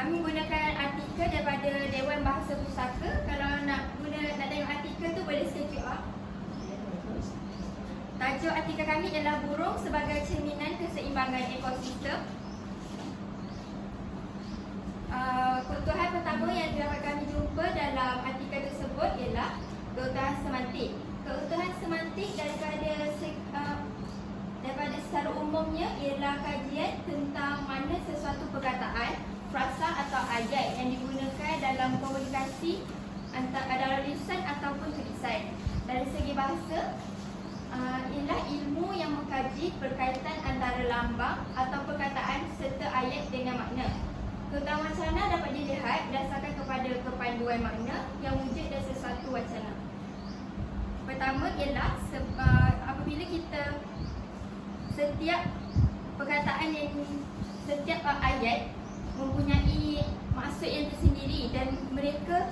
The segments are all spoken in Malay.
Kami gunakan artikel daripada Dewan Bahasa Pusaka. Kalau nak tengok artikel tu boleh scan QR. Tajuk artikel kami ialah burung sebagai cerminan keseimbangan ekosistem. Keuntungan pertama yang dapat kami jumpa dalam artikel tersebut ialah keuntungan semantik. Keuntungan semantik daripada secara umumnya ialah kajian tentang mana sesuatu perkataan, frasa atau ayat yang digunakan dalam komunikasi dalam lisan ataupun tulisan. Dari segi bahasa, ialah ilmu yang mengkaji perkaitan antara lambang atau perkataan serta ayat dengan makna. Keutamaan wacana dapat dilihat berdasarkan kepada kepanduan makna yang wujud dari sesuatu wacana. Pertama ialah apabila kita setiap perkataan setiap ayat mempunyai maksud yang tersendiri dan mereka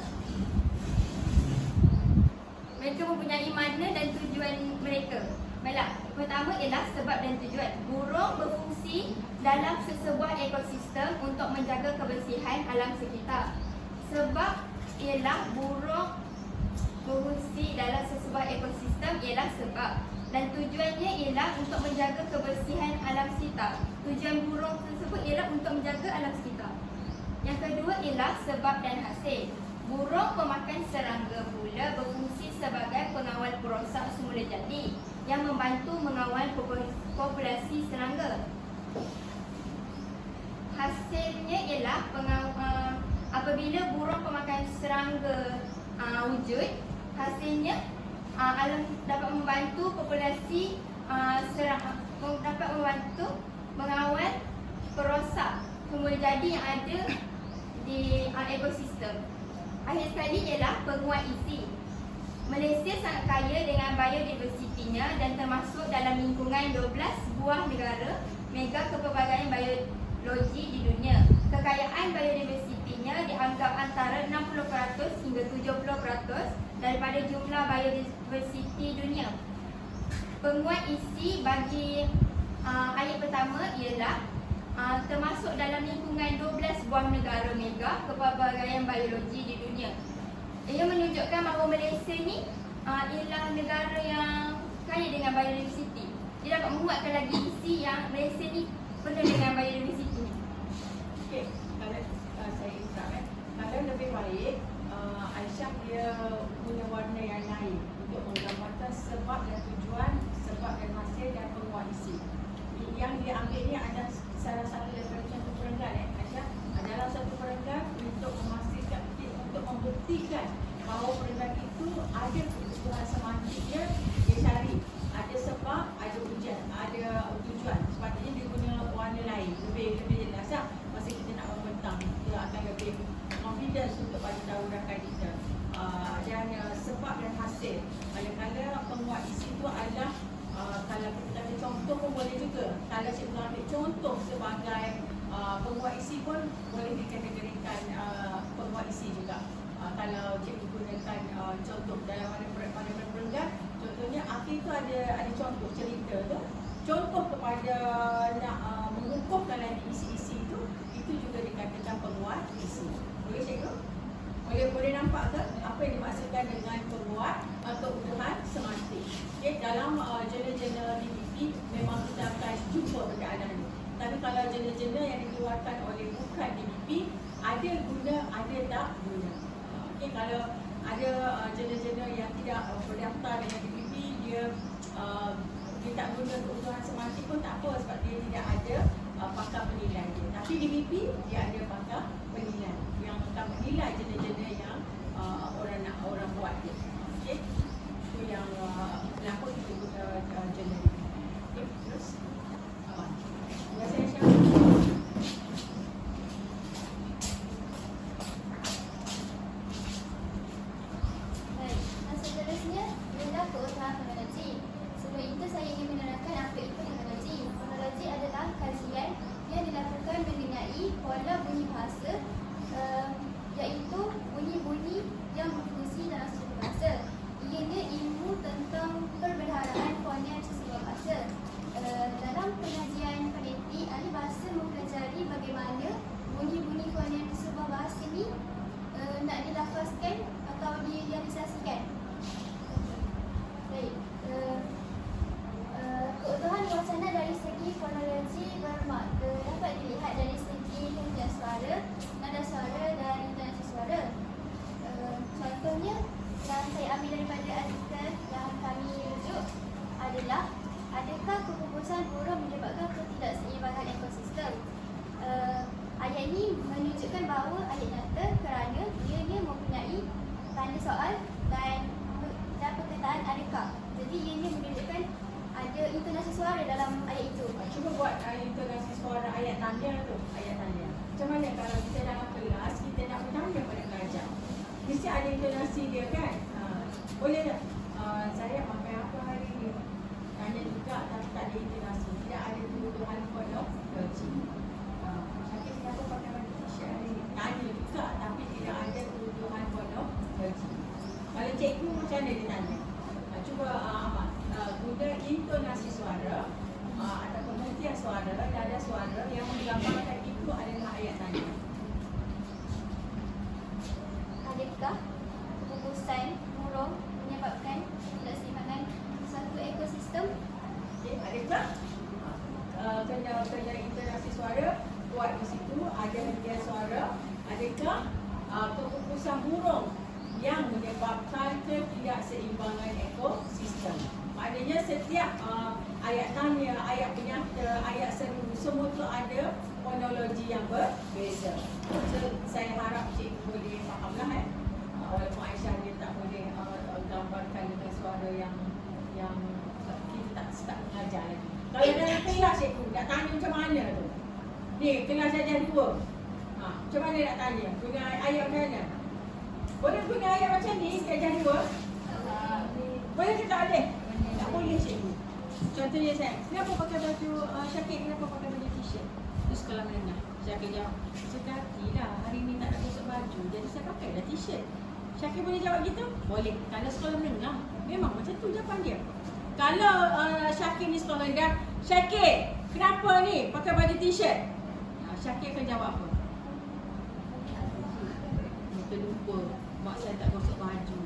mempunyai makna dan tujuan mereka. Baiklah, pertama ialah sebab dan tujuan. Burung berfungsi dalam sesebuah ekosistem untuk menjaga kebersihan alam sekitar. Sebab ialah burung berfungsi dalam sesebuah ekosistem ialah sebab, dan tujuannya ialah untuk menjaga kebersihan alam sekitar. Tujuan burung tersebut ialah untuk menjaga alam sekitar. Yang kedua ialah sebab dan hasil. Burung pemakan serangga pula berfungsi sebagai pengawal perosak semula jadi yang membantu mengawal populasi serangga. Hasilnya ialah apabila burung pemakan serangga wujud, hasilnya dapat membantu populasi dapat membantu mengawal perosak semula jadi yang ada di ekosistem. Akhir sekali ialah penguat isi. Malaysia sangat kaya dengan biodiversitinya dan termasuk dalam lingkungan 12 buah negara mega kepelbagaian biologi di dunia. Kekayaan biodiversitinya dianggap antara 60% hingga 70% daripada jumlah biodiversiti dunia. Penguat isi bagi ayat pertama ialah termasuk dalam lingkungan 12 buah negara mega kepelbagaian biologi di dunia. Ia menunjukkan bahawa Malaysia ni ialah negara yang kaya dengan biodiversiti. Dia dapat membuatkan lagi isi yang Malaysia ni penuh dengan biodiversiti. Okey, kalau saya ingat kalau lebih baik Aisyah dia punya warna yang lain untuk menggambarkan sebab dan tujuan, sebab dan hasil dan penguat isi. Yang dia ambil ni ada salah satu daripada contoh perenggan Aisyah adalah satu perenggan untuk memastikan, untuk membuktikan bahawa perenggan itu ada kebutuhan semantik dia cari, ada sebab, ada tujuan. Sepatutnya dia guna warna lain, lebih jelas lah. Masa kita nak membentang, dia akan lebih confidence untuk bagi tahu rakan kita. Dan sebab dan hasil. Kadang-kadang penguat isi itu adalah kalau kita ada contoh pun boleh juga. Kalau cikgu ambil contoh sebagai penguat isi pun boleh dikategorikan penguat isi juga. Kalau cikgu gunakan contoh dalam pada perenggan, contohnya akhir tu ada contoh cerita tu. Contoh kepada nak mengukuhkan lagi isi-isi itu juga dikatakan penguat isi. Boleh cikgu? Boleh nampak ke apa yang dimaksudkan dengan penguat atau kebutuhan semantik? Okay, dalam jurnal-jurnal DPP memang kita akan jumpa perkataan ini. Tapi kalau jurnal-jurnal yang dikeluarkan oleh bukan DPP, ada guna, ada tak guna. Okay, kalau ada jurnal-jurnal yang tidak berdaftar dengan DPP, dia tak guna kebutuhan semantik pun tak apa sebab dia tidak ada pakar penilaian dia. Tapi DPP dia ada pakar penilaian yang akan menilai jurnal-jurnal yang orang buat dia. Okey. Itu yang berlaku di jurnal DPP. Okey, terus. Terima kasih Aisyah. Baik, seterusnya ialah keutamaan fonologi. Sebelum itu saya ingin menerangkan apa itu fonologi. Fonologi adalah kajian yang dilakukan mengenai pola bunyi bahasa, iaitu bunyi-bunyi yang berfungsi dalam sebuah bahasa. Ianya ilmu tentang perbendaharaan fonem sebuah bahasa. Dan menunjukkan bahawa ayat nyata kerana ianya mempunyai tanda soal dan perkataan adakah. Jadi ianya menunjukkan ada intonasi suara dalam ayat itu. Cuba buat intonasi suara ayat tanda tu. Ayat tanda. Macam mana kalau kita dalam kelas, kita nak bertanya pada pelajar. Mesti ada intonasi dia kan? Boleh tak? Saya pakai apa hari ni? Tanya juga tapi tak ada intonasi. Tidak ada kebutuhan fonologi. Syakir kenapa pakai baju t-shirt hari ni? Tanya juga tapi tidak ada kebutuhan fonologi. Kalau cikgu macam mana dia tanya? Cuba Ahmad, guna intonasi suara atau pengertian suara, nada suara yang menggambarkan itu adalah ayat tanda. Adakah keputusan murung menyebabkan ketidakseimbangan satu ekosistem? Okey, adakah kena intonasi suara buat di situ ada hentian suara, adakah keputusan burung yang menyebabkan ketidakseimbangan ekosistem. Maknanya setiap ayat tanya, ayat penyata, ayat seru, semua tu ada fonologi yang berbeza. So, saya harap cikgu boleh fahamlah walaupun Aisyah dia tak boleh gambarkan dengan suara yang kita tak mengajar lagi. Kalau dalam kelas cikgu nak tanya macam mana tu? Ni kelas ajar 2. Macam mana nak tanya? Guna ayat macam mana? Boleh guna ayat macam ni ajar 2? Boleh ke tak boleh? Tak boleh cikgu. Contohnya saya, kenapa pakai baju Syakir, kenapa pakai baju t-shirt? Tu sekolah menengah. Syakir jawab, sedatilah hari ni tak nak gosok baju, jadi saya pakai dah t-shirt. Syakir boleh jawab gitu? Boleh. Kalau sekolah menengah, memang macam tu jawapan dia. Kalau Syakir ni sekolah rendah, Syakir, kenapa ni pakai baju t-shirt? Syakir akan jawab apa? Terlupa, mak saya tak gosok baju.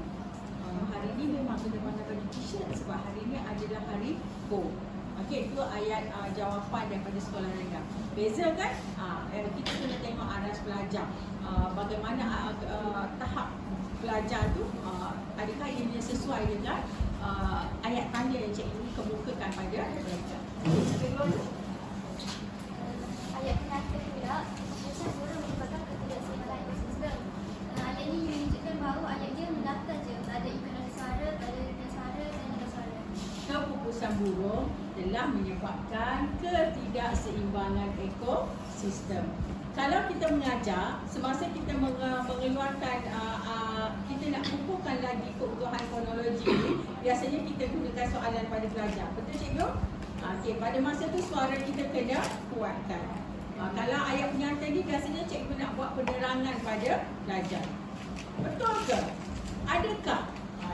Hari ni memang kena pakai baju t-shirt sebab hari ni adalah hari Go. Okey, itu ayat jawapan daripada sekolah rendah. Beza kan? Kita kena tengok aras pelajar. Bagaimana tahap pelajar tu, adakah ia sesuai dengan ayat tanda yang cikgu kemukakan pada pelajar. Ayat penyata pula keputusan burung menyebabkan ketidakseimbangan ekosistem. Ayat ini menunjukkan bahawa ayat dia mendata je, tak ada intonasi suara, tak ada intonasi suara dan nada suara. Kepupusan burung telah menyebabkan ketidakseimbangan ekosistem. Kalau kita mengajar, semasa kita mengeluarkan, kita nak kukuhkan lagi keutuhan fonologi, biasanya kita gunakan soalan pada pelajar. Betul cikgu? Okey, pada masa tu suara kita kena kuatkan. Kalau ayat penyata ni biasanya cikgu nak buat penerangan pada pelajar. Betul ke? Adakah?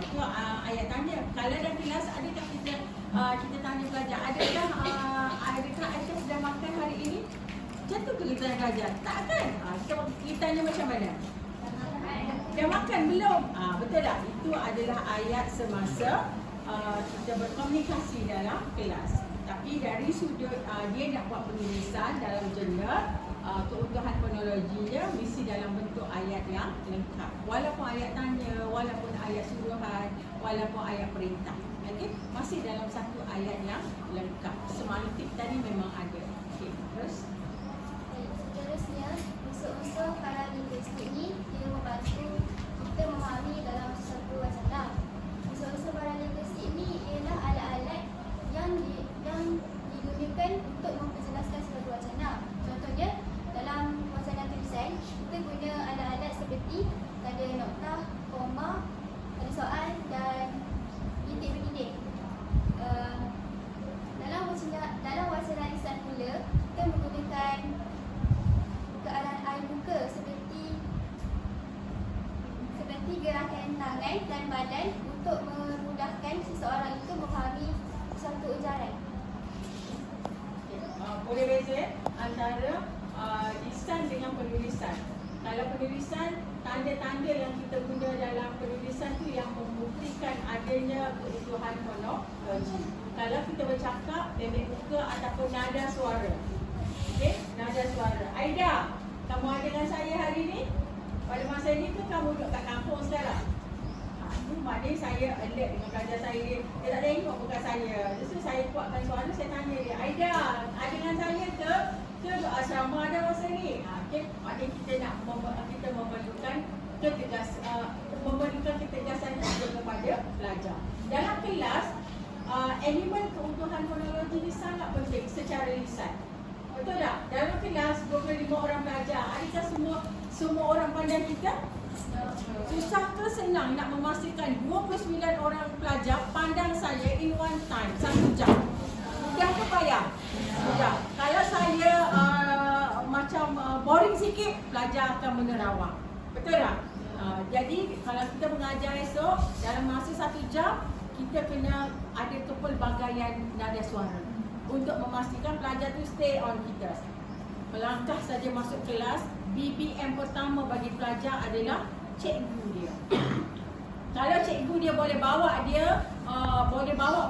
Itu ayat tanya. Kalau dalam kelas adakah kita tanya pelajar, adakah Aisyah sedang makan hari ini? Macam tu ke kita belajar? Tak kan? Kita tanya macam mana? Dah makan belum? Betul tak? Itu adalah ayat semasa kita berkomunikasi dalam kelas. Tapi dari sudut dia nak buat penulisan dalam jurnal, keutuhan fonologinya mesti dalam bentuk ayat yang lengkap. Walaupun ayat tanya, walaupun ayat suruhan, walaupun ayat perintah. Okay? Masih dalam satu ayat yang lengkap. Semantik tadi memang ada. Okay, terus? Seterusnya, unsur-unsur paralinguistik ini dia membantu kita memahami dalam satu wacana. Unsur-unsur paralinguistik ini ialah alat-alat yang digunakan untuk memperjelaskan suatu wacana. Contohnya, dalam wacana tulisan, kita guna alat-alat seperti tanda noktah, koma, tanda soal dan titik berdinding. Dalam wacana lisan pula, kita menggunakan keadaan air muka seperti gerakan tangan dan badan untuk memudahkan seseorang itu memahami suatu ujaran. Boleh beza antara lisan dengan penulisan. Kalau penulisan, tanda-tanda yang kita guna dalam penulisan tu yang membuktikan adanya keutuhan fonologi. Kalau kita bercakap, mimik muka ataupun nada suara. Okey, nada suara. Aida, kamu ada dengan saya hari ni? Pada masa ni tu kamu duduk kat kampung sekarang? Itu maknanya saya alert dengan pelajar saya. Dia tak tengok bukan saya. Justru saya kuatkan soalan, saya tanya dia, Aida, ada dengan saya ke asrama ada masa ni? Okay. Maknanya kita nak kita memerlukan memerlukan ketegasan kepada pelajar. Dalam kelas, elemen keutuhan fonologi ni sangat penting secara lisan. Betul tak? Dalam kelas 25 orang pelajar, adakah semua orang pandang kita? Susah ke senang nak memastikan 29 orang pelajar pandang saya in one time, 1 jam? Mudah ke payah? Mudah. Kalau saya macam boring sikit, pelajar akan menerawang. Betul tak? Jadi kalau kita mengajar esok, dalam masa 1 jam, kita kena ada kepelbagaian nada suara untuk memastikan pelajar tu stay on kita. Melangkah saja masuk kelas, BBM pertama bagi pelajar adalah cikgu dia. Kalau cikgu dia boleh bawa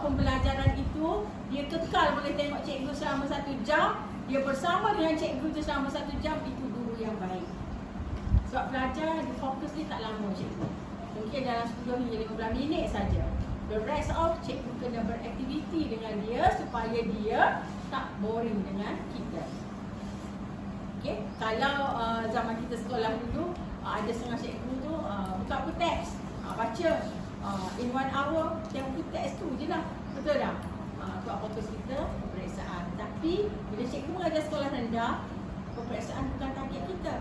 pembelajaran itu, dia kekal boleh tengok cikgu selama 1 jam, dia bersama dengan cikgu tu selama 1 jam, itu guru yang baik. Sebab pelajar fokus dia tak lama cikgu. Mungkin dalam 10 hingga 15 minit saja. The rest of cikgu kena beraktiviti dengan dia supaya dia tak boring dengan kita. Okay? Kalau zaman kita sekolah dulu, ada setengah cikgu tu buka buku teks, baca in 1 hour, tengok buku teks tu je lah. Betul tak? Buat fokus kita peperiksaan. Tapi bila cikgu mengajar sekolah rendah, peperiksaan bukan target kita,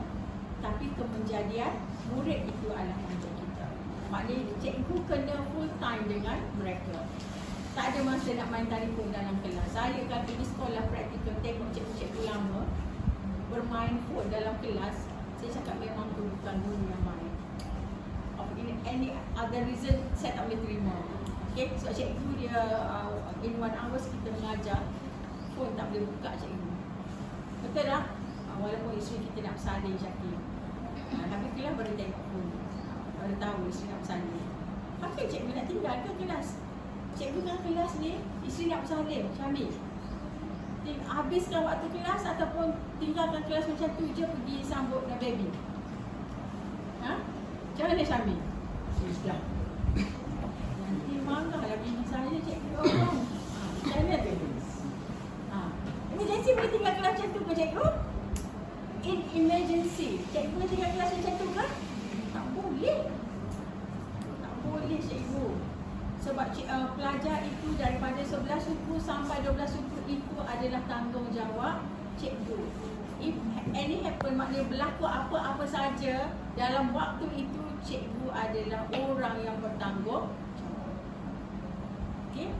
tapi kemenjadian murid itu adalah target kita. Maknanya cikgu kena full time dengan mereka. Tak ada masa nak main telefon dalam kelas. Saya kalau pergi sekolah praktikal tengok cikgu-cikgu lama bermain phone dalam kelas, saya cakap memang tu bukan guru yang baik. In any other reason, saya tak boleh terima. Okay, sebab cikgu dia in 1 hour kita mengajar, phone tak boleh buka cikgu. Betul tak? Walaupun isteri kita nak bersalin Syakir, tapi kelas baru tengok phone, baru tahu isteri nak bersalin. Okey, cikgu nak tinggalkan kelas. Cikgu kan kelas ni, isteri nak bersalin, Syamil. Habiskan waktu kelas ataupun tinggalkan kelas macam tu je, pergi sambut dengan baby. Macam mana Syamil? Sudah. Nanti marahlah bini saya, cikgu orang. Macam mana tu? Emergency boleh tinggal kelas macam tu ke cikgu? In emergency, cikgu boleh tinggal kelas macam tu ke? Tak boleh. Tak boleh cikgu. Sebab pelajar itu daripada 11 suku sampai 12 suku itu adalah tanggungjawab cikgu. If any happen, maknanya berlaku apa-apa saja dalam waktu itu, cikgu adalah orang yang bertanggung. Okay?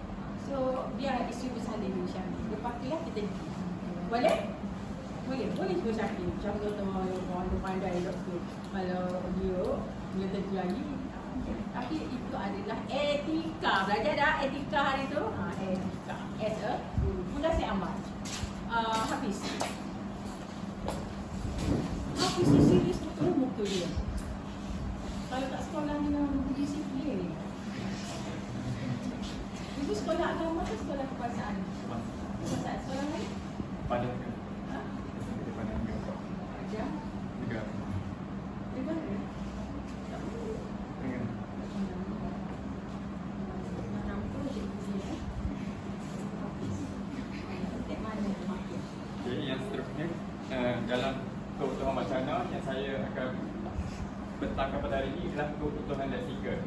So, biar isteri bersalin dulu Syamil. Lepas tu lah kita pergi. Boleh? Boleh juga Syamil. Macam tu orang tu pandai doktor. Kalau dia tentu lagi. Tapi itu adalah etika. Belajar dah etika hari tu? Etika. As a guru. Mula saya amal. Hafiz. Hafiz ni serius betul muka dia. Kalau kat sekolah ni memang berdisiplin. Ibu sekolah agama ke sekolah kebangsaan? Kebangsaan sekolah lain? Padang. Padang. Ajar? Negara. Negara? Jadi yang seterusnya, dalam keutuhan wacana yang saya akan bentangkan pada hari ini adalah keutuhan leksikal.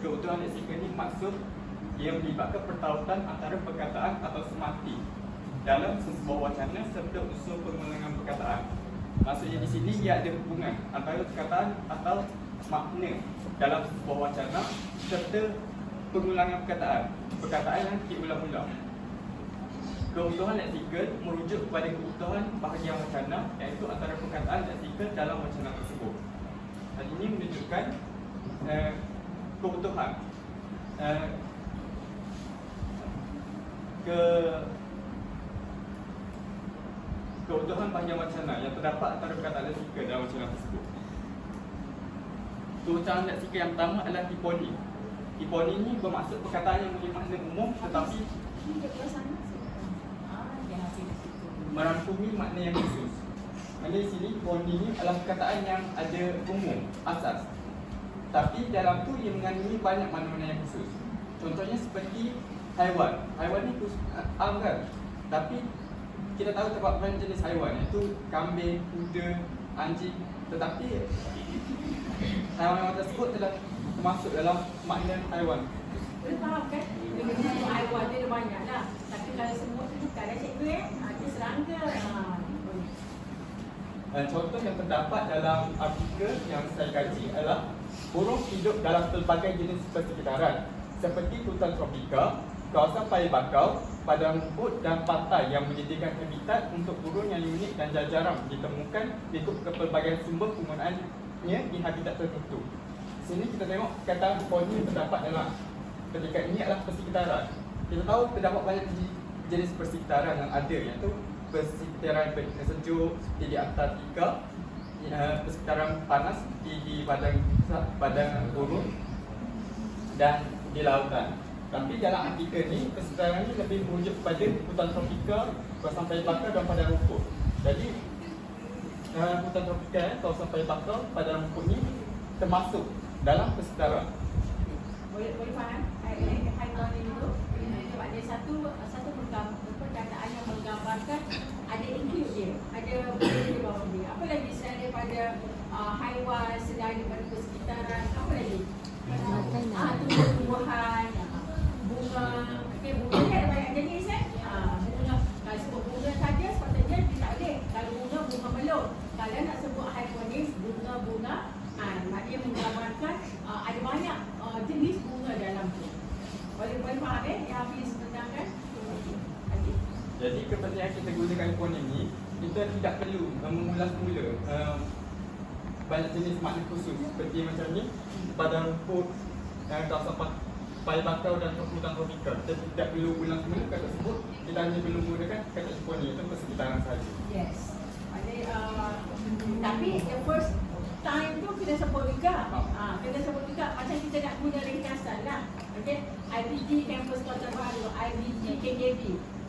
Keutuhan leksikal ini maksud ia melibatkan pertautan antara perkataan atau semati dalam sebuah wacana serta unsur pengulangan perkataan. Maksudnya di sini ia ada hubungan antara perkataan atau makna dalam sebuah wacana serta pengulangan perkataan yang diulang-ulang. Keutuhan leksikal merujuk kepada keutuhan bahagian wacana, iaitu antara perkataan leksikal dalam wacana tersebut. Hal ini menunjukkan keutuhan keutuhan bahagian wacana yang terdapat antara perkataan leksikal dalam wacana tersebut. Keutuhan leksikal yang pertama adalah hiponi. Hiponi ini bermaksud perkataan yang mempunyai makna umum tetapi merangkumi makna yang khusus. Maknanya di sini hiponi ini adalah perkataan yang ada umum, asas. tapi dalam tu ia mengandungi banyak makna-makna yang khusus. Contohnya seperti haiwan. Haiwan ni am kan? Tapi kita tahu terdapat jenis haiwan, iaitu kambing, kuda, anjing. Tetapi haiwan tersebut telah termasuk dalam makna haiwan. Boleh faham kan? Dengan semua haiwan dia ada banyak lah. Tapi kalau semua tu bukan dah cikgu dia serangga. Contoh yang terdapat dalam artikel yang saya kaji adalah burung hidup dalam pelbagai jenis persekitaran seperti hutan tropika, kawasan paya bakau, padang rumput dan pantai yang menyediakan habitat untuk burung yang unik dan jarang ditemukan ikut kepelbagaian sumber penggunaannya di habitat tertentu. Sini kita tengok kata poni yang terdapat dalam ketika ini adalah persekitaran. Kita tahu terdapat banyak jenis persekitaran yang ada, iaitu persekitaran sejuk di Antartika, persekitaran panas di padang gurun dan di lautan. Tapi dalam artikel ni, persekitaran ni lebih merujuk kepada hutan tropika, kawasan paya bakau dan padang rumput. Jadi hutan tropika, kawasan paya bakau, padang rumput ni termasuk dalam persekitaran. Boleh faham? Haiwan ini tu sebab dia satu perkataan yang menggambarkan ada include dia, ada benda di bawah dia. Apa lagi selain daripada haiwan, selain daripada persekitaran, apa lagi? Tumbuh-tumbuhan, bunga. Okey, bunga ni ada banyak jenis bunga. Kalau sebut bunga saja sepatutnya dia tak boleh. Kalau bunga melon. Kalau nak sebut haiwan ni bunga, maknanya menggambarkan ada banyak jenis bunga dalam tu. Boleh faham yang Hafiz menerangkan? Jadi kepentingan kita gunakan phone ini, kita tidak perlu mengulas mula banyak jenis makna khusus seperti macam ni padang rumput, kawasan paya bakau dan hutan tropika. Kita tidak perlu ulang mula kata tersebut, kita hanya perlu menggunakan kata phone ini, itu persekitaran sahaja. Yes. Tapi the first time tu kena sebut juga. Kena sebut juga macam kita nak guna ringkasan lah. Okay, IPG Kampus Kota Baru, IPG KKB.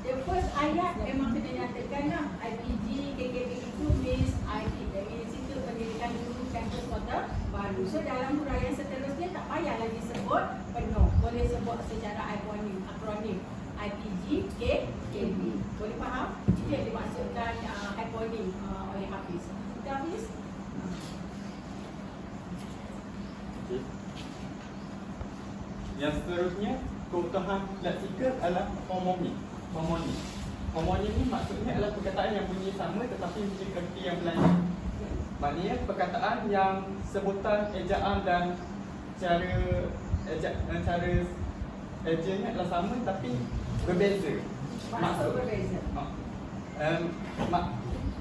The first ayat memang kena nyatakan lah IPG KKB itu means IT, Institut Pendidikan Guru Kampus Kota Baru. So dalam huraian seterusnya tak payah lagi sebut penuh. Boleh sebut secara akronim IPG KKB. Boleh faham? Itu yang dimaksudkan akronim oleh Hafiz. Hafiz? Yang seterusnya, keutamaan leksikal adalah homonim. Homonim ni maksudnya adalah perkataan yang bunyi sama tetapi memiliki erti yang berlain. Maknanya perkataan yang sebutan, ejaan dan cara ejanya adalah sama tapi berbeza. Maksud berbeza.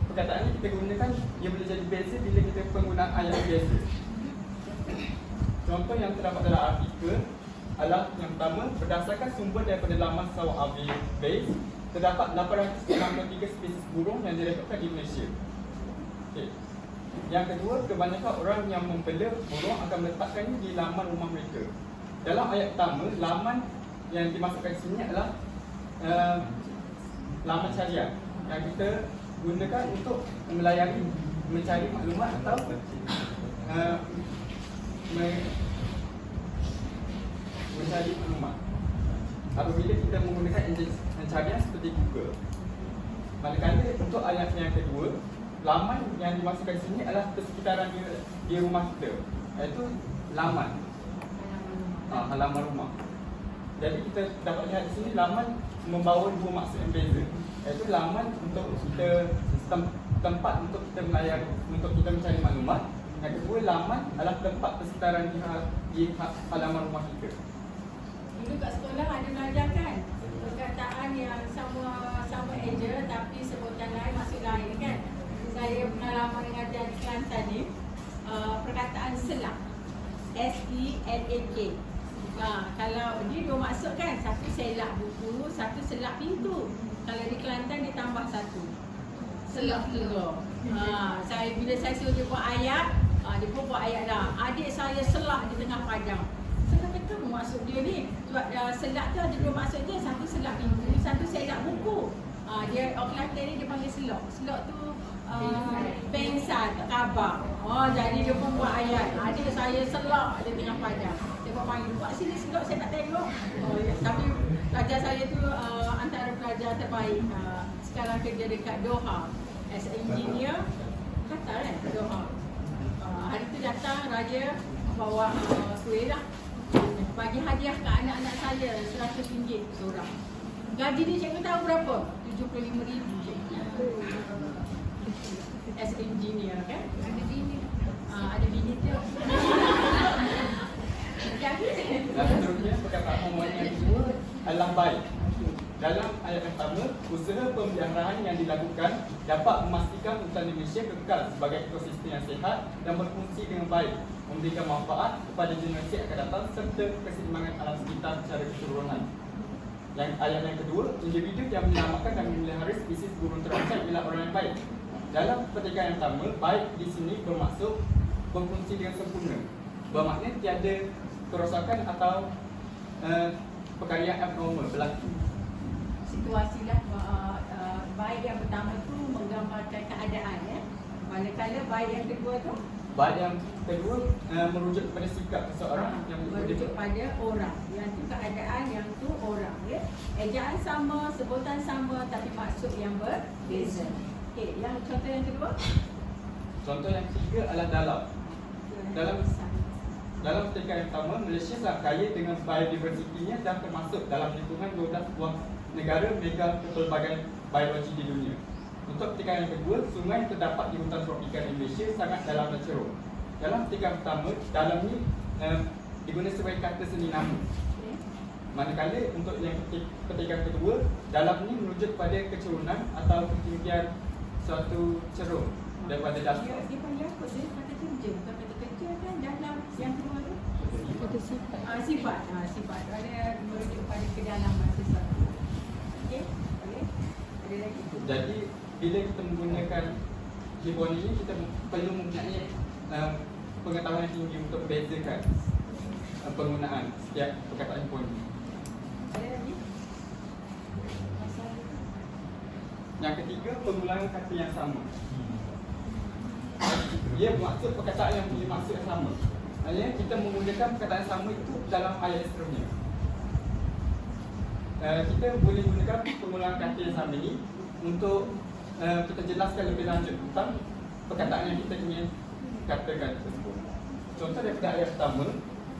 Perkataan ni kita gunakan, ia boleh jadi beza bila kita penggunaan ayat biasa. Contoh yang terdapat dalam artikel adalah yang pertama, berdasarkan sumber daripada laman Sawabi Base, terdapat 893 spesies burung yang direkodkan di Malaysia. Okay. Yang kedua, kebanyakan orang yang membela burung akan meletakkannya di laman rumah mereka. Dalam ayat pertama, laman yang dimasukkan sini adalah laman syariah yang kita gunakan untuk melayani, mencari maklumat atau mencari maklumat. Apabila kita menggunakan enjin pencarian seperti Google. Manakala untuk ayat yang kedua, laman yang dimasukkan sini adalah persekitaran di rumah kita, iaitu laman, halaman rumah. Jadi kita dapat lihat di sini laman membawa dua maksud yang beza, iaitu laman untuk kita tempat untuk kita melayani, untuk kita mencari maklumat. Yang kedua, laman adalah tempat persekitaran di halaman rumah kita. Dulu kat sekolah ada belajar kan perkataan yang sama eja tapi sebutan lain maksud lain kan. Saya pengalaman mengajar di Kelantan ni, perkataan selak, SELAK. Kalau dia dua maksud kan, satu selak buku, satu selak pintu. Kalau di Kelantan dia tambah satu, selak telur. Bila saya suruh dia buat ayat, dia pun buat ayat dah. Adik saya selak di tengah padang. Saya kata maksud dia ni, selak tu ada dua maksud dia, satu selak pintu, satu selak buku. Dia orang Kelantan ni dia panggil selok. Selok tu pensan, khabar. Oh, jadi dia pun buat ayat. Adik saya selak dia tengah pelajar. Dia buat main, buat sini sedap saya nak tengok. Oh, ya. Tapi pelajar saya tu antara pelajar terbaik. Sekarang kerja dekat Doha as a engineer. Qatar kan, Doha. Hari tu datang raja bawa kuih lah. Bagi hadiah ke anak-anak saya RM100 seorang. Gaji dia cikgu tahu berapa? RM75,000 cikgu. As engineer kan? Ada bini. Ada bini tu. Dan seterusnya perkataan Muhammad yang kedua adalah baik. Dalam ayat yang pertama, usaha pemeliharaan yang dilakukan dapat memastikan hutan Indonesia kekal sebagai ekosistem yang sihat dan berfungsi dengan baik, memberikan manfaat kepada generasi akan datang serta keseimbangan alam sekitar secara keseluruhan. Yang ayat yang kedua, individu yang menyelamatkan dan memelihara spesies burung terancam ialah orang yang baik. Dalam petikan yang pertama, baik di sini bermaksud berfungsi dengan sempurna. Bermakna tiada kerosakan atau perkara yang abnormal berlaku. Situasi lah baik yang pertama tu menggambarkan keadaan ya. Manakala baik yang kedua tu Baik yang kedua merujuk kepada sikap seseorang yang merujuk pada orang. Yang tu keadaan, yang tu orang ya. Ejaan sama, sebutan sama tapi maksud yang berbeza. Okey, yang contoh yang kedua. Contoh yang ketiga adalah dalam petikan yang pertama, Malaysia sangat kaya dengan biodiversitinya dan termasuk dalam lingkungan 12 buah negara mega pelbagai biologi di dunia. Untuk petikan yang kedua, sungai yang terdapat di hutan tropika Indonesia sangat dalam dan ceruk. Dalam petikan pertama, dalam ni digunakan sebagai kata seni nama. Manakala untuk yang petikan kedua, dalam ni merujuk pada kecerunan atau ketinggian suatu ceruk daripada dasar. Dia panggil apa? Dia kata kerja, bukan kata kerja kan dalam yang kedua tu. Kata sifat. Sifat. Sifat. Ada merujuk pada kedalaman sesuatu. Okey? Boleh? Ada lagi? Jadi bila kita menggunakan keyboard ini, kita perlu mempunyai pengetahuan yang tinggi untuk membezakan penggunaan setiap perkataan keyboard ini. Ada lagi? Yang ketiga, pengulangan kata yang sama. Dia bermaksud perkataan yang punya maksud yang sama. Maksudnya kita menggunakan perkataan sama itu dalam ayat seterusnya. Kita boleh gunakan pengulangan kata yang sama ini untuk kita jelaskan lebih lanjut tentang perkataan yang kita ingin katakan tersebut. Contoh daripada ayat pertama,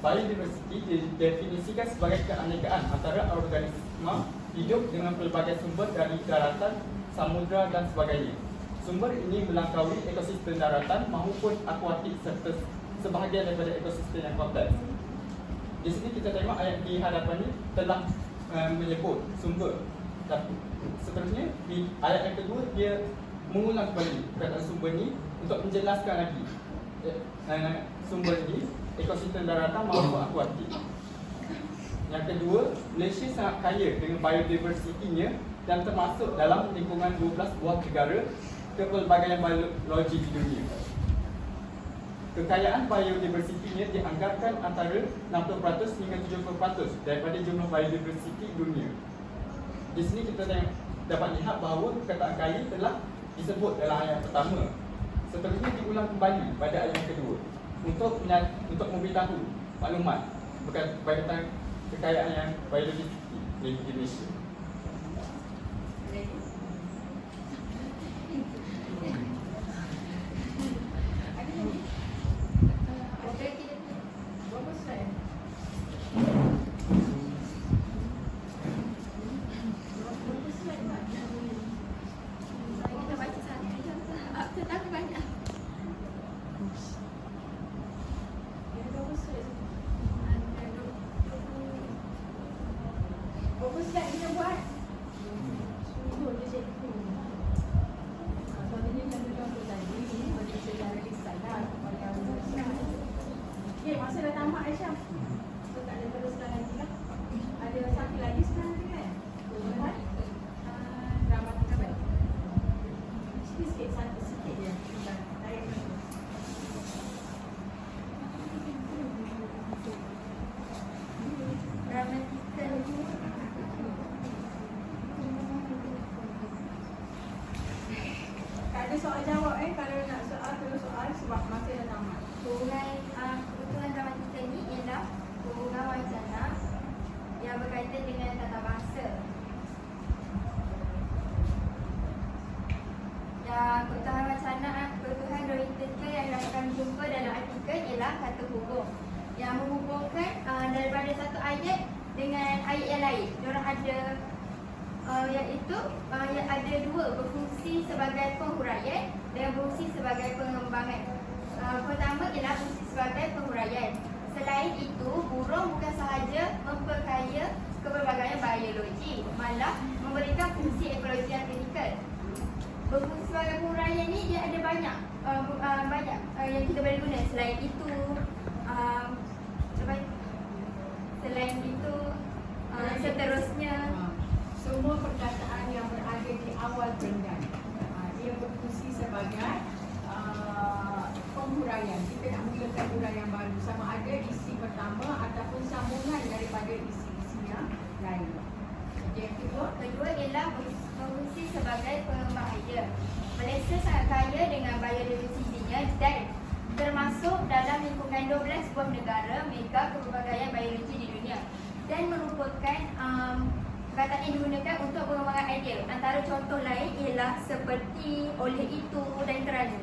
biodiversity didefinisikan sebagai keanekaan antara organisma hidup dengan pelbagai sumber dari daratan, samudra dan sebagainya. Sumber ini melangkaui ekosistem daratan maupun akuatik serta sebahagian daripada ekosistem yang kompleks. Di sini kita tengok ayat di hadapan ini telah menyebut sumber. Tapi seterusnya di ayat yang kedua dia mengulang kembali perkataan sumber ini untuk menjelaskan lagi sumber ini ekosistem daratan maupun akuatik. Yang kedua, Malaysia sangat kaya dengan biodiversitinya dan termasuk dalam lingkungan 12 buah negara kepelbagaian biologi di dunia. Kekayaan biodiversitinya dianggarkan antara 60% hingga 70% daripada jumlah biodiversiti dunia. Di sini kita dapat lihat bahawa perkataan kaya telah disebut dalam ayat pertama. Seterusnya diulang kembali pada ayat yang kedua untuk memberitahu maklumat berkaitan kekayaan yang biodiversiti di Indonesia. Okey, masa dah tamat Aisyah. So tak ada teruskan lagi lah. Ada satu lagi sekarang ni kan? Tuan, drama kabar. Sikit-sikit, satu sikit je. Tarik dulu. Grammatical. Tak ada soal jawab kalau nak soal terus soal sebab masa dah ialah kata hubung yang menghubungkan daripada satu ayat dengan ayat yang lain. Diorang ada iaitu yang ada dua, berfungsi sebagai penghuraian dan berfungsi sebagai pengembangan. Pertama ialah fungsi sebagai penghuraian. Selain itu, burung bukan sahaja memperkaya kepelbagaian biologi, malah memberikan fungsi ekologi yang kritikal. Berfungsi sebagai penghuraian ni dia ada banyak yang kita boleh guna. Selain itu seterusnya Semua perkataan yang berada di awal benda dia berfungsi sebagai penghuraian. Kita nak mulakan huraian baru, sama ada isi pertama ataupun sambungan daripada isi-isi yang lain. Yang kedua ialah berfungsi sebagai pembahaya. Malaysia sangat kaya dengan biodiversitinya dan termasuk dalam lingkungan 12 buah negara mega kepelbagaian biologi di dunia, dan merupakan perkataan yang digunakan untuk pengembangan ideal. Antara contoh lain ialah seperti oleh itu dan kerana.